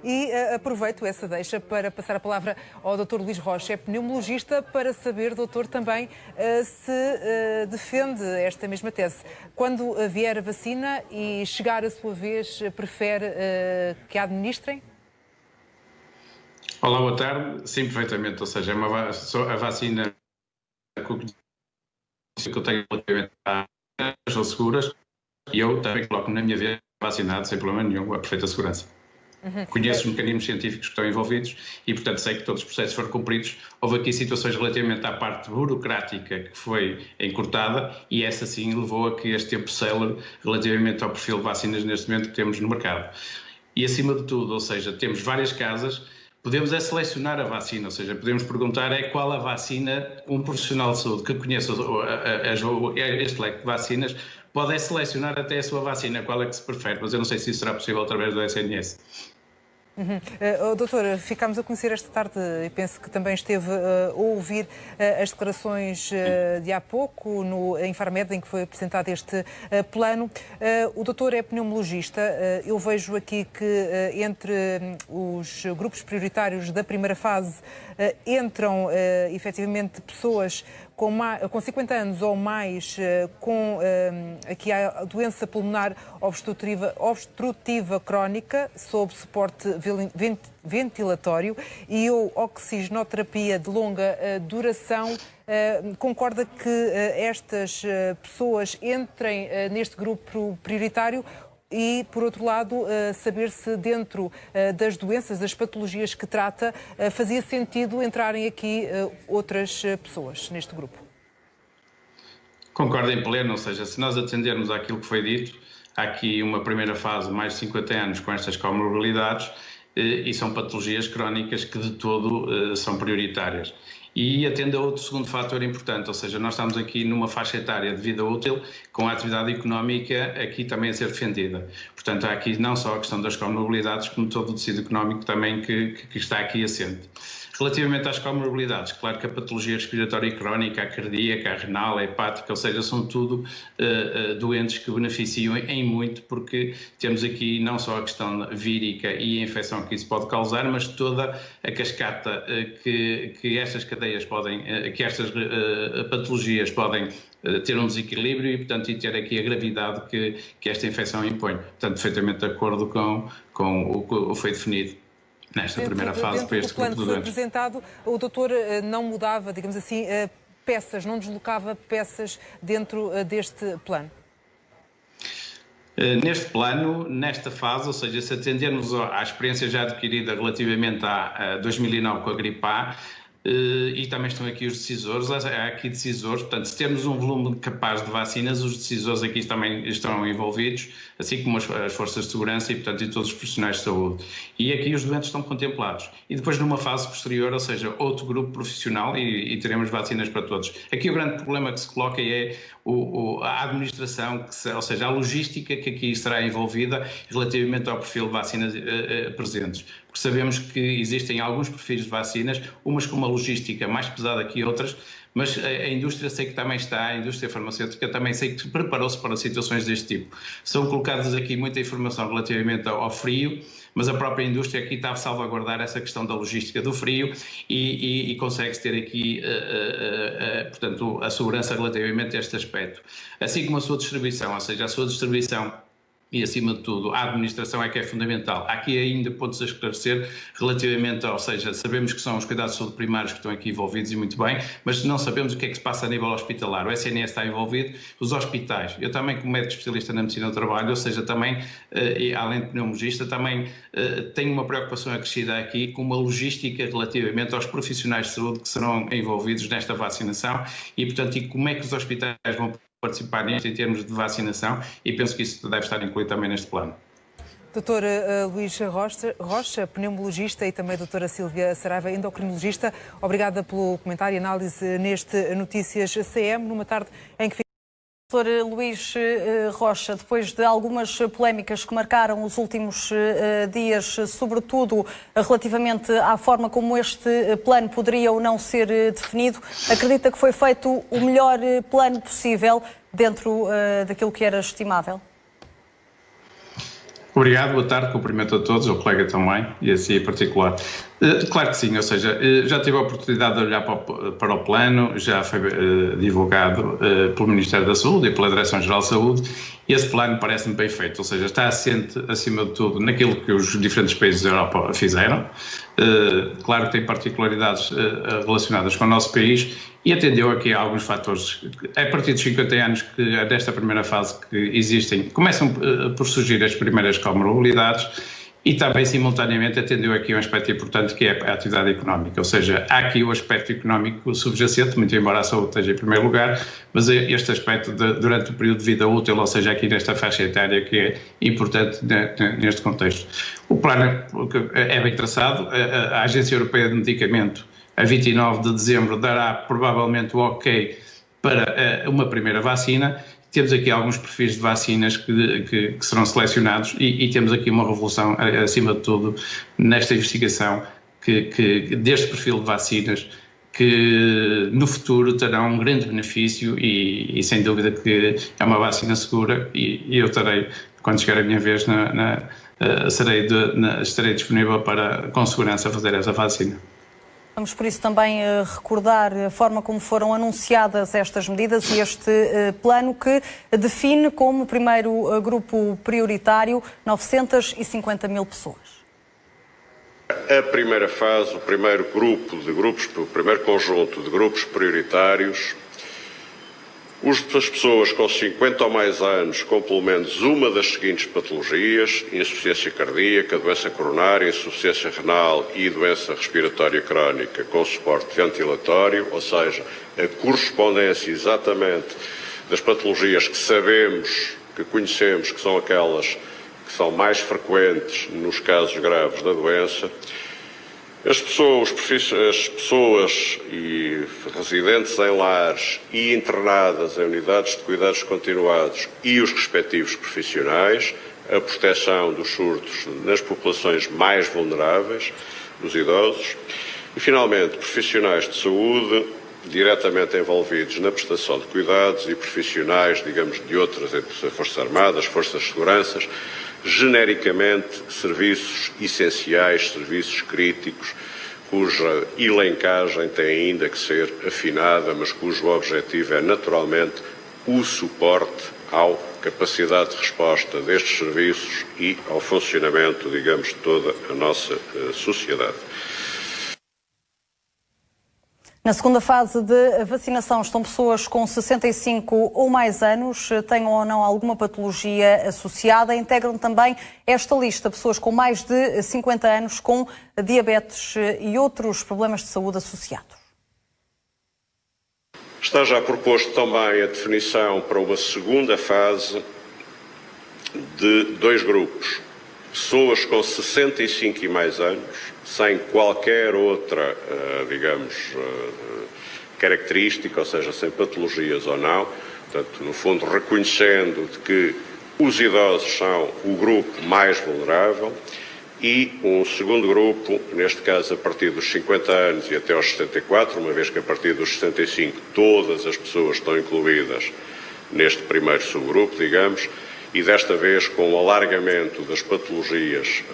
E aproveito essa deixa para passar a palavra ao Dr. Luís Rocha, é pneumologista, para saber, doutor, também se defende esta mesma tese. Quando vier a vacina e chegar a sua vez, prefere que a administrem? Olá, boa tarde. Sim, perfeitamente. Ou seja, a vacina que eu tenho relativamente são seguras e eu também coloco na minha vez vacinado sem problema nenhum, a perfeita segurança. Conheço os mecanismos científicos que estão envolvidos e, portanto, sei que todos os processos foram cumpridos. Houve aqui situações relativamente à parte burocrática que foi encurtada e essa sim levou a que este tempo célere relativamente ao perfil de vacinas neste momento que temos no mercado. E, acima de tudo, ou seja, temos várias casas, podemos selecionar a vacina, ou seja, podemos perguntar qual a vacina, um profissional de saúde que conheça este leque de vacinas pode selecionar até a sua vacina, qual é que se prefere, mas eu não sei se isso será possível através do SNS. Doutor, ficámos a conhecer esta tarde e penso que também esteve a ouvir as declarações de há pouco no Infarmed, em que foi apresentado este plano. O doutor é pneumologista. Eu vejo aqui que entre os grupos prioritários da primeira fase entram efetivamente pessoas com 50 anos ou mais, com aqui a doença pulmonar obstrutiva crónica, sob suporte ventilatório e ou oxigenoterapia de longa duração. Concorda que estas pessoas entrem neste grupo prioritário? E, por outro lado, saber se dentro das doenças, das patologias que trata, fazia sentido entrarem aqui outras pessoas neste grupo? Concordo em pleno, ou seja, se nós atendermos àquilo que foi dito, há aqui uma primeira fase, mais de 50 anos, com estas comorbilidades, e são patologias crónicas que de todo são prioritárias. E atende a outro segundo fator importante, ou seja, nós estamos aqui numa faixa etária de vida útil com a atividade económica aqui também a ser defendida. Portanto, há aqui não só a questão das comorbilidades, como todo o tecido económico também que está aqui assente. Relativamente às comorbilidades, claro que a patologia respiratória crónica, a cardíaca, a renal, a hepática, ou seja, são tudo doentes que beneficiam em muito, porque temos aqui não só a questão vírica e a infecção que isso pode causar, mas toda a cascata que estas cadeias podem, que estas patologias podem ter um desequilíbrio e, portanto, e ter aqui a gravidade que esta infecção impõe. Portanto, perfeitamente de acordo com o que foi definido nesta primeira fase para este grupo de doentes. Apresentado, o doutor não mudava, digamos assim, peças, não deslocava peças dentro deste plano? Neste plano, nesta fase, ou seja, se atendermos à experiência já adquirida relativamente a 2009 com a gripe A, e também estão aqui os decisores, há aqui decisores, portanto, se temos um volume capaz de vacinas, os decisores aqui também estão envolvidos, assim como as forças de segurança e, portanto, e todos os profissionais de saúde. E aqui os doentes estão contemplados. E depois, numa fase posterior, ou seja, outro grupo profissional e teremos vacinas para todos. Aqui o grande problema que se coloca é a administração, ou seja, a logística que aqui estará envolvida relativamente ao perfil de vacinas presentes. Porque sabemos que existem alguns perfis de vacinas, umas com uma logística mais pesada que outras, mas a indústria sei que também está, a indústria farmacêutica também sei que preparou-se para situações deste tipo. São colocadas aqui muita informação relativamente ao frio, mas a própria indústria aqui está a salvaguardar essa questão da logística do frio e consegue-se ter aqui, portanto, a segurança relativamente a este aspecto. Assim como a sua distribuição, ou seja, a sua distribuição e, acima de tudo, a administração é que é fundamental. Há aqui ainda pontos a esclarecer relativamente, ou seja, sabemos que são os cuidados de saúde primários que estão aqui envolvidos e muito bem, mas não sabemos o que é que se passa a nível hospitalar. O SNS está envolvido, os hospitais. Eu também, como médico especialista na medicina do trabalho, ou seja, também, além de pneumologista, também tenho uma preocupação acrescida aqui com uma logística relativamente aos profissionais de saúde que serão envolvidos nesta vacinação e, portanto, e como é que os hospitais vão participar nisto em termos de vacinação e penso que isso deve estar incluído também neste plano. Doutor Luís Rocha, pneumologista, e também a doutora Silvia Saraiva, endocrinologista, obrigada pelo comentário e análise neste Notícias CM, numa tarde em que... Doutor Luís Rocha, depois de algumas polémicas que marcaram os últimos dias, sobretudo relativamente à forma como este plano poderia ou não ser definido, acredita que foi feito o melhor plano possível dentro daquilo que era estimável? Obrigado, boa tarde, cumprimento a todos, ao colega também, e assim em particular. Claro que sim, ou seja, já tive a oportunidade de olhar para o plano, já foi divulgado pelo Ministério da Saúde e pela Direção-Geral de Saúde, e esse plano parece-me bem feito, ou seja, está assente, acima de tudo, naquilo que os diferentes países da Europa fizeram. Claro que tem particularidades relacionadas com o nosso país e atendeu aqui a alguns fatores. A partir dos 50 anos que desta primeira fase que existem, começam por surgir as primeiras comorbilidades e também simultaneamente atendeu aqui um aspecto importante que é a atividade económica, ou seja, há aqui o aspecto económico subjacente, muito embora a saúde esteja em primeiro lugar, mas este aspecto durante o período de vida útil, ou seja, aqui nesta faixa etária que é importante neste contexto. O plano é bem traçado, a Agência Europeia de Medicamento, a 29 de dezembro, dará provavelmente o ok para uma primeira vacina. Temos aqui alguns perfis de vacinas que serão selecionados e temos aqui uma revolução, acima de tudo, nesta investigação deste perfil de vacinas que no futuro terão um grande benefício e sem dúvida que é uma vacina segura e eu terei, quando chegar a minha vez, estarei disponível para, com segurança, fazer essa vacina. Vamos, por isso, também recordar a forma como foram anunciadas estas medidas e este plano que define como primeiro grupo prioritário 950 mil pessoas. A primeira fase, o primeiro grupo de grupos, o primeiro conjunto de grupos prioritários, as pessoas com 50 ou mais anos com pelo menos uma das seguintes patologias: insuficiência cardíaca, doença coronária, insuficiência renal e doença respiratória crónica com suporte ventilatório, ou seja, a correspondência exatamente das patologias que sabemos, que conhecemos, que são aquelas que são mais frequentes nos casos graves da doença. As pessoas e residentes em lares e internadas em unidades de cuidados continuados e os respectivos profissionais, a proteção dos surtos nas populações mais vulneráveis, dos idosos, e, finalmente, profissionais de saúde diretamente envolvidos na prestação de cuidados e profissionais, digamos, de outras, entre as Forças Armadas, Forças de Segurança, genericamente serviços essenciais, serviços críticos, cuja elencagem tem ainda que ser afinada, mas cujo objetivo é naturalmente o suporte à capacidade de resposta destes serviços e ao funcionamento, digamos, de toda a nossa sociedade. Na segunda fase de vacinação estão pessoas com 65 ou mais anos, tenham ou não alguma patologia associada. Integram também esta lista pessoas com mais de 50 anos com diabetes e outros problemas de saúde associados. Está já proposto também a definição para uma segunda fase de dois grupos. Pessoas com 65 e mais anos, sem qualquer outra, característica, ou seja, sem patologias ou não, portanto, no fundo, reconhecendo de que os idosos são o grupo mais vulnerável, e um segundo grupo, neste caso a partir dos 50 anos e até aos 74, uma vez que a partir dos 65 todas as pessoas estão incluídas neste primeiro subgrupo, digamos, e desta vez com o alargamento das patologias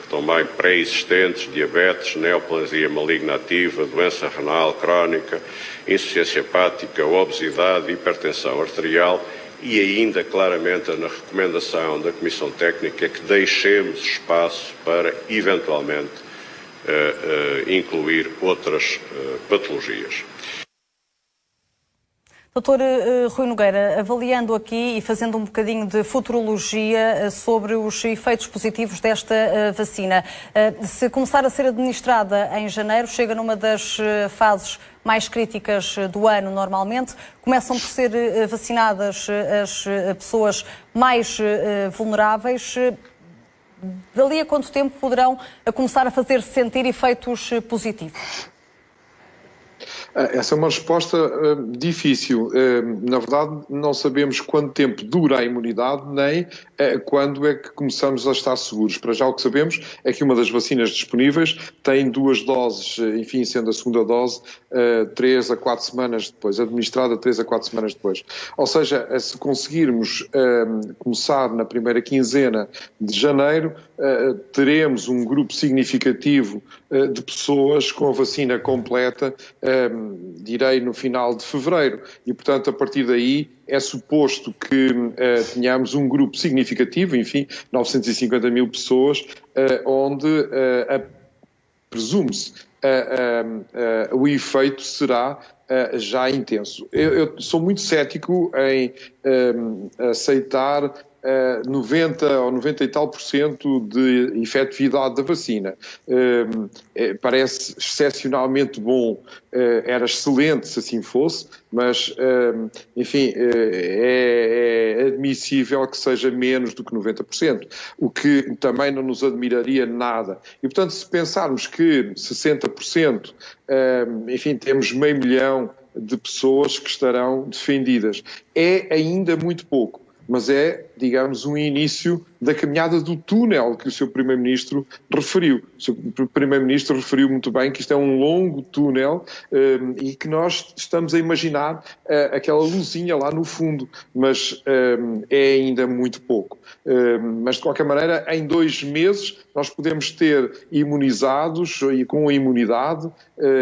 que também pré-existentes, diabetes, neoplasia maligna ativa, doença renal crónica, insuficiência hepática, obesidade, hipertensão arterial, e ainda claramente na recomendação da Comissão Técnica que deixemos espaço para eventualmente incluir outras patologias. Doutor Rui Nogueira, avaliando aqui e fazendo um bocadinho de futurologia sobre os efeitos positivos desta vacina, se começar a ser administrada em janeiro, chega numa das fases mais críticas do ano normalmente, começam por ser vacinadas as pessoas mais vulneráveis. Dali a quanto tempo poderão começar a fazer-se sentir efeitos positivos? Essa é uma resposta difícil. Na verdade, não sabemos quanto tempo dura a imunidade, nem quando é que começamos a estar seguros. Para já o que sabemos é que uma das vacinas disponíveis tem 2 doses, enfim, sendo a segunda dose 3 a 4 semanas depois, administrada 3 a 4 semanas depois. Ou seja, se conseguirmos começar na primeira quinzena de janeiro, teremos um grupo significativo de pessoas com a vacina completa, direi no final de fevereiro. E, portanto, a partir daí é suposto que tenhamos um grupo significativo, enfim, 950 mil pessoas, onde presume-se o efeito será já intenso. Eu sou muito cético em aceitar 90 ou 90 e tal % de efetividade da vacina. Parece excepcionalmente bom, era excelente se assim fosse, mas, enfim, é admissível que seja menos do que 90%, o que também não nos admiraria nada. E, portanto, se pensarmos que 60%, enfim, temos 500 mil de pessoas que estarão defendidas, é ainda muito pouco. Mas é, digamos, um início da caminhada do túnel que o Sr. Primeiro-Ministro referiu. O Sr. Primeiro-Ministro referiu muito bem que isto é um longo túnel e que nós estamos a imaginar aquela luzinha lá no fundo, mas é ainda muito pouco. Mas, de qualquer maneira, em 2 meses nós podemos ter imunizados e com a imunidade,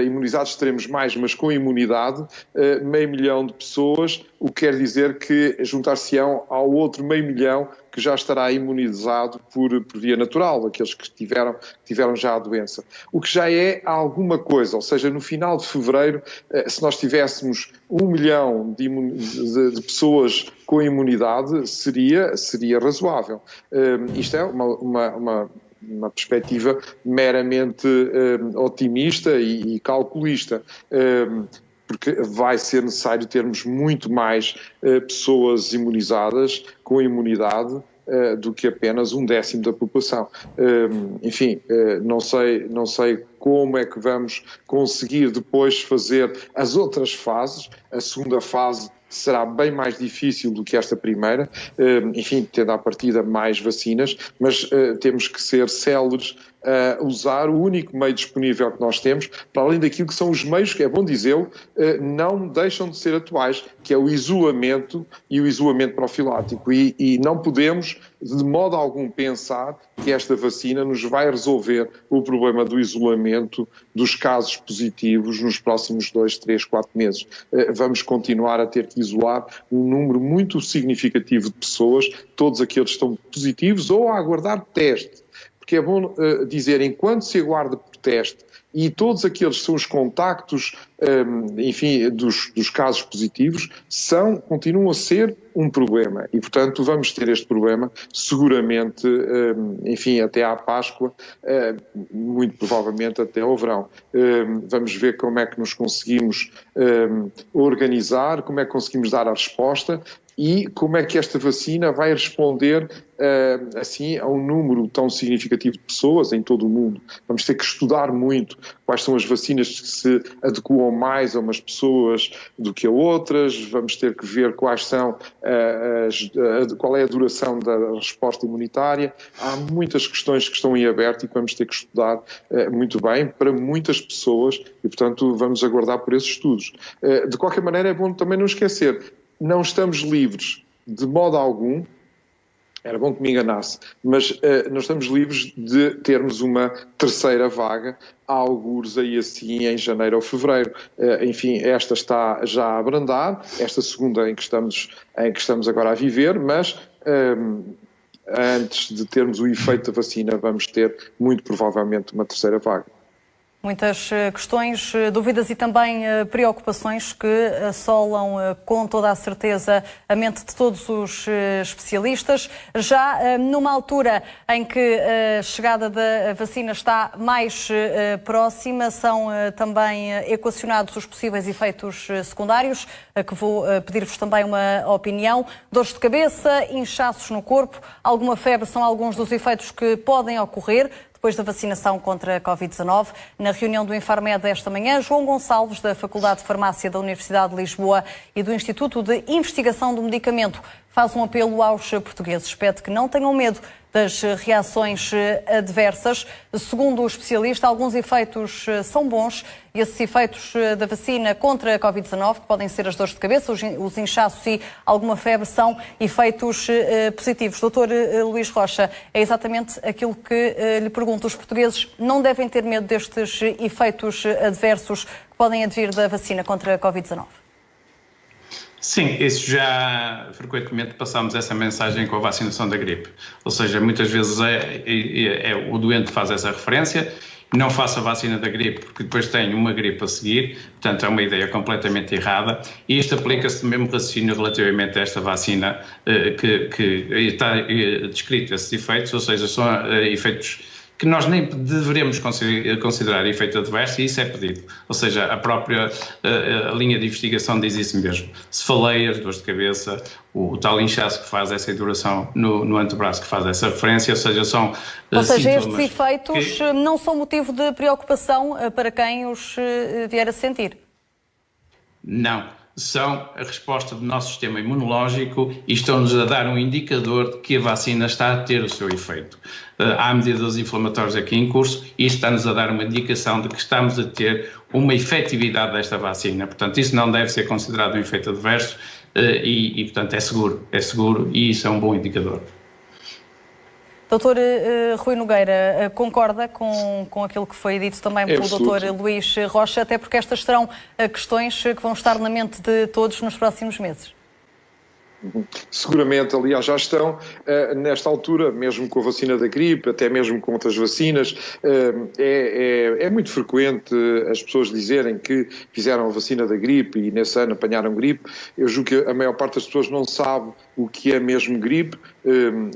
imunizados teremos mais, mas com imunidade, 500 mil de pessoas, o que quer dizer que juntar-se-ão ao outro 500 mil que já estará imunizado por via natural, aqueles que tiveram já a doença. O que já é alguma coisa, ou seja, no final de fevereiro, se nós tivéssemos 1 milhão de pessoas com imunidade, seria razoável. Isto é uma perspectiva meramente otimista e calculista, porque vai ser necessário termos muito mais pessoas imunizadas com imunidade do que apenas 1/10 da população. Enfim, não sei como é que vamos conseguir depois fazer as outras fases. A segunda fase será bem mais difícil do que esta primeira, enfim, tendo à partida mais vacinas, mas temos que ser céleres a usar o único meio disponível que nós temos, para além daquilo que são os meios, que é bom dizê-lo, não deixam de ser atuais, que é o isolamento e o isolamento profilático. E não podemos, de modo algum, pensar que esta vacina nos vai resolver o problema do isolamento dos casos positivos nos próximos 2, 3, 4 meses. Vamos continuar a ter que isolar um número muito significativo de pessoas, todos aqueles que estão positivos ou a aguardar teste. Porque é bom dizer, enquanto se aguarda por teste e todos aqueles que são os contactos, enfim, dos casos positivos, continuam a ser um problema. E, portanto, vamos ter este problema seguramente, enfim, até à Páscoa, muito provavelmente até ao verão. Vamos ver como é que nos conseguimos organizar, como é que conseguimos dar a resposta e como é que esta vacina vai responder assim a um número tão significativo de pessoas em todo o mundo. Vamos ter que estudar muito quais são as vacinas que se adequam mais a umas pessoas do que a outras, vamos ter que ver quais são qual é a duração da resposta imunitária. Há muitas questões que estão em aberto e que vamos ter que estudar muito bem para muitas pessoas e, portanto, vamos aguardar por esses estudos. De qualquer maneira, é bom também não esquecer, não estamos livres de modo algum, era bom que me enganasse, mas não estamos livres de termos uma terceira vaga, algures aí assim em janeiro ou fevereiro. Enfim, esta está já a abrandar, esta segunda em que estamos agora a viver, mas antes de termos o efeito da vacina vamos ter muito provavelmente uma terceira vaga. Muitas questões, dúvidas e também preocupações que assolam com toda a certeza a mente de todos os especialistas. Já numa altura em que a chegada da vacina está mais próxima, são também equacionados os possíveis efeitos secundários, que vou pedir-vos também uma opinião. Dores de cabeça, inchaços no corpo, alguma febre são alguns dos efeitos que podem ocorrer. depois da vacinação contra a Covid-19. Na reunião do Infarmed esta manhã, João Gonçalves, da Faculdade de Farmácia da Universidade de Lisboa e do Instituto de Investigação do Medicamento, faz um apelo aos portugueses. Pede que não tenham medo das reações adversas. Segundo o especialista, alguns efeitos são bons. E esses efeitos da vacina contra a Covid-19, que podem ser as dores de cabeça, os inchaços e alguma febre, são efeitos positivos. Doutor Luís Rocha, é exatamente aquilo que lhe pergunto. Os portugueses não devem ter medo destes efeitos adversos que podem advir da vacina contra a Covid-19? Sim, isso já frequentemente passamos essa mensagem com a vacinação da gripe. Ou seja, muitas vezes o doente faz essa referência, não faça a vacina da gripe porque depois tem uma gripe a seguir, portanto é uma ideia completamente errada, e isto aplica-se no mesmo raciocínio relativamente a esta vacina que está descrito esses efeitos, ou seja, são efeitos que nós nem deveremos considerar efeito adverso, e isso é pedido. Ou seja, a própria linha de investigação diz isso mesmo. Cefaleias, dores de cabeça, o tal inchaço que faz essa induração no antebraço que faz essa referência, ou seja, são Ou seja, estes efeitos não são motivo de preocupação para quem os vier a sentir? Não. São a resposta do nosso sistema imunológico e estão-nos a dar um indicador de que a vacina está a ter o seu efeito. Há medidas inflamatórias aqui em curso e isto está-nos a dar uma indicação de que estamos a ter uma efetividade desta vacina. Portanto, isso não deve ser considerado um efeito adverso e portanto, é seguro e isso é um bom indicador. Doutor Rui Nogueira, concorda com aquilo que foi dito também pelo doutor Luís Rocha, até porque estas serão questões que vão estar na mente de todos nos próximos meses? Seguramente, aliás, já estão nesta altura, mesmo com a vacina da gripe, até mesmo com outras vacinas, é muito frequente as pessoas dizerem que fizeram a vacina da gripe e nesse ano apanharam gripe. Eu julgo que a maior parte das pessoas não sabe o que é mesmo gripe,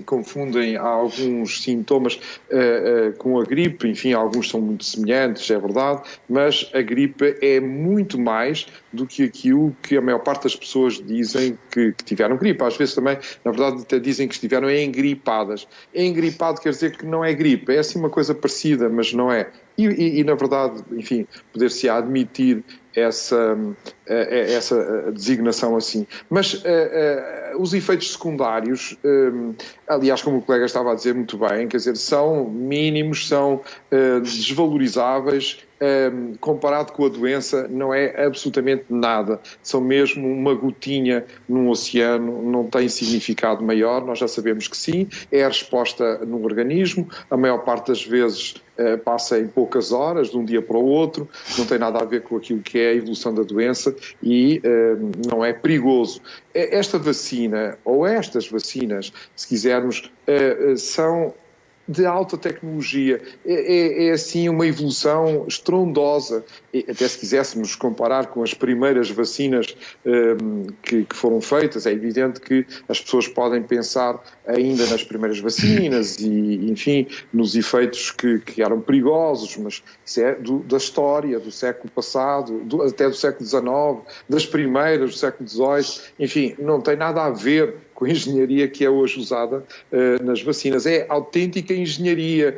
confundem alguns sintomas com a gripe, enfim, alguns são muito semelhantes, é verdade, mas a gripe é muito mais do que aquilo que a maior parte das pessoas dizem que tiveram gripe. Às vezes também, na verdade, até dizem que estiveram engripadas. Engripado quer dizer que não é gripe, é assim uma coisa parecida, mas não é. E na verdade, enfim, poder-se admitir essa designação assim. Mas os efeitos secundários, aliás, como o colega estava a dizer muito bem, quer dizer, são mínimos, são desvalorizáveis, comparado com a doença, não é absolutamente nada. São mesmo uma gotinha num oceano, não tem significado maior, nós já sabemos que sim, é a resposta no organismo, a maior parte das vezes passa em poucas horas, de um dia para o outro, não tem nada a ver com aquilo que é a evolução da doença e não é perigoso. Esta vacina, ou estas vacinas, se quisermos, são de alta tecnologia, é assim uma evolução estrondosa, e até se quiséssemos comparar com as primeiras vacinas que foram feitas, é evidente que as pessoas podem pensar ainda nas primeiras vacinas e, enfim, nos efeitos que eram perigosos, mas isso é da história, do século passado, até do século XIX, das primeiras, do século XVIII, enfim, não tem nada a ver com a engenharia que é hoje usada nas vacinas. É autêntica engenharia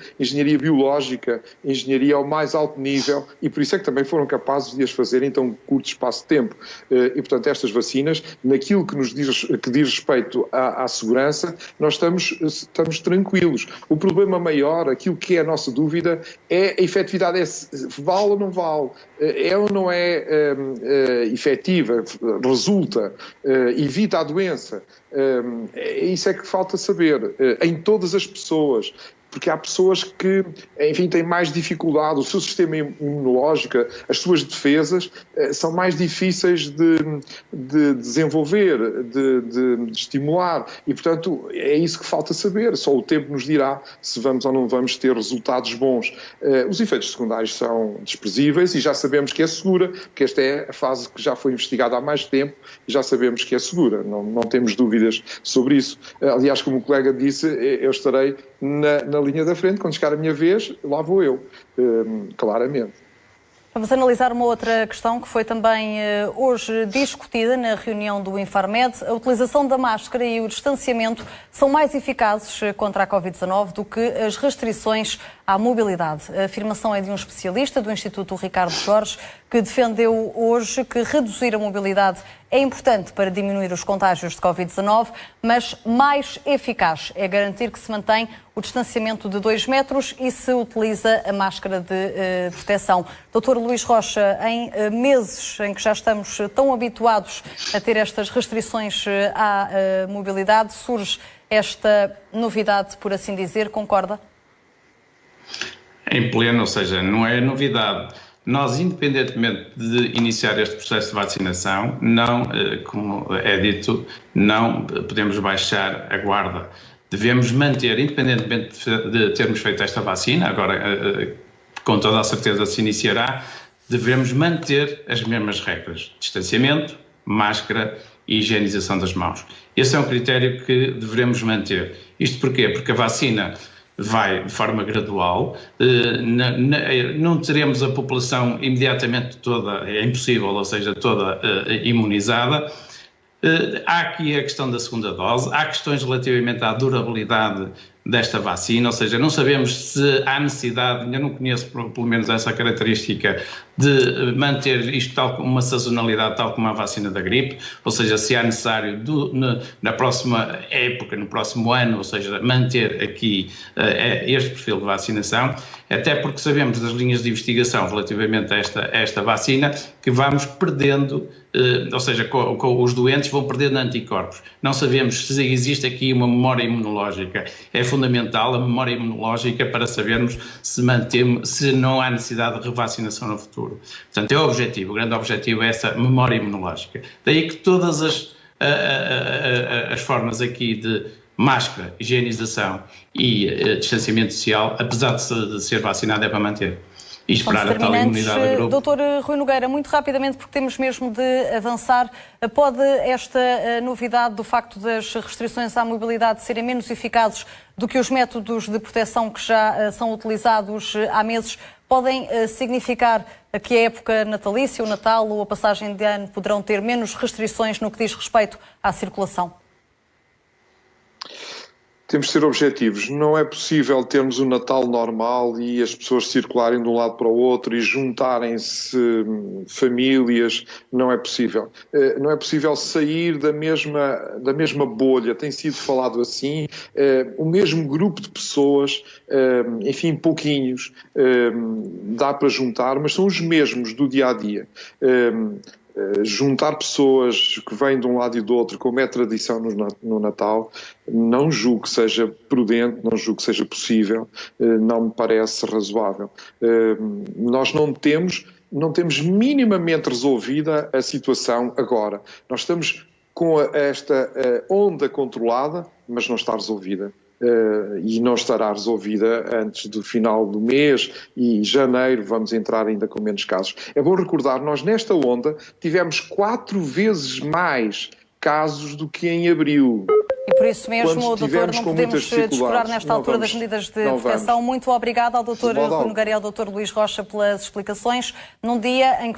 biológica, engenharia ao mais alto nível, e por isso é que também foram capazes de as fazer em tão curto espaço de tempo. E, portanto, estas vacinas, naquilo que diz respeito à segurança, nós estamos tranquilos. O problema maior, aquilo que é a nossa dúvida, é a efetividade, vale ou não vale, é ou não é efetiva, resulta, evita a doença. Isso é que falta saber em todas as pessoas, porque há pessoas que, enfim, têm mais dificuldade, o seu sistema imunológico, as suas defesas são mais difíceis de desenvolver, de estimular e, portanto, é isso que falta saber. Só o tempo nos dirá se vamos ou não vamos ter resultados bons. Os efeitos secundários são desprezíveis e já sabemos que é segura, porque esta é a fase que já foi investigada há mais tempo e já sabemos que é segura, não temos dúvidas sobre isso. Aliás, como o colega disse, eu estarei na linha da frente, quando chegar a minha vez, lá vou eu, claramente. Vamos analisar uma outra questão que foi também hoje discutida na reunião do Infarmed. A utilização da máscara e o distanciamento são mais eficazes contra a Covid-19 do que as restrições à mobilidade. A afirmação é de um especialista do Instituto Ricardo Jorge, que defendeu hoje que reduzir a mobilidade é importante para diminuir os contágios de Covid-19, mas mais eficaz é garantir que se mantém o distanciamento de 2 metros e se utiliza a máscara de proteção. Dr. Luís Rocha, em meses em que já estamos tão habituados a ter estas restrições à mobilidade, surge esta novidade, por assim dizer, concorda? Em pleno, ou seja, não é novidade. Nós, independentemente de iniciar este processo de vacinação, não, como é dito, não podemos baixar a guarda. Devemos manter, independentemente de termos feito esta vacina, agora com toda a certeza se iniciará, devemos manter as mesmas regras: distanciamento, máscara e higienização das mãos. Esse é um critério que devemos manter. Isto porquê? Porque a vacina vai de forma gradual, não teremos a população imediatamente toda, é impossível, ou seja, toda imunizada. Há aqui a questão da segunda dose, há questões relativamente à durabilidade desta vacina, ou seja, não sabemos se há necessidade, ainda não conheço pelo menos essa característica, de manter isto tal como uma sazonalidade, tal como a vacina da gripe, ou seja, se há necessário na próxima época, no próximo ano, ou seja, manter aqui este perfil de vacinação, até porque sabemos das linhas de investigação relativamente a esta vacina que vamos perdendo, ou seja, com os doentes vão perdendo anticorpos. Não sabemos se existe aqui uma memória imunológica. É fundamental a memória imunológica para sabermos se não há necessidade de revacinação no futuro. Portanto, é o objetivo, o grande objetivo é essa memória imunológica. Daí que todas as formas aqui de máscara, higienização e distanciamento social, apesar de ser vacinado, é para manter. E esperar a tal imunidade de grupo. Doutor Rui Nogueira, muito rapidamente, porque temos mesmo de avançar, pode esta novidade do facto das restrições à mobilidade serem menos eficazes do que os métodos de proteção que já são utilizados há meses, podem significar que a época natalícia, o Natal ou a passagem de ano poderão ter menos restrições no que diz respeito à circulação? Temos de ser objetivos. Não é possível termos um Natal normal e as pessoas circularem de um lado para o outro e juntarem-se famílias. Não é possível. Não é possível sair da mesma bolha. Tem sido falado assim. O mesmo grupo de pessoas, enfim, pouquinhos, dá para juntar, mas são os mesmos do dia-a-dia. Juntar pessoas que vêm de um lado e do outro, como é tradição no Natal, não julgo que seja prudente, não julgo que seja possível, não me parece razoável. Nós não temos minimamente resolvida a situação agora. Nós estamos com esta onda controlada, mas não está resolvida. E não estará resolvida antes do final do mês e janeiro vamos entrar ainda com menos casos. É bom recordar, nós nesta onda tivemos 4 vezes mais casos do que em abril. E por isso mesmo, doutor, não podemos descurar nesta altura das medidas de proteção. Muito obrigada ao doutor Rui Nogueira e ao doutor Luís Rocha pelas explicações. Num dia em que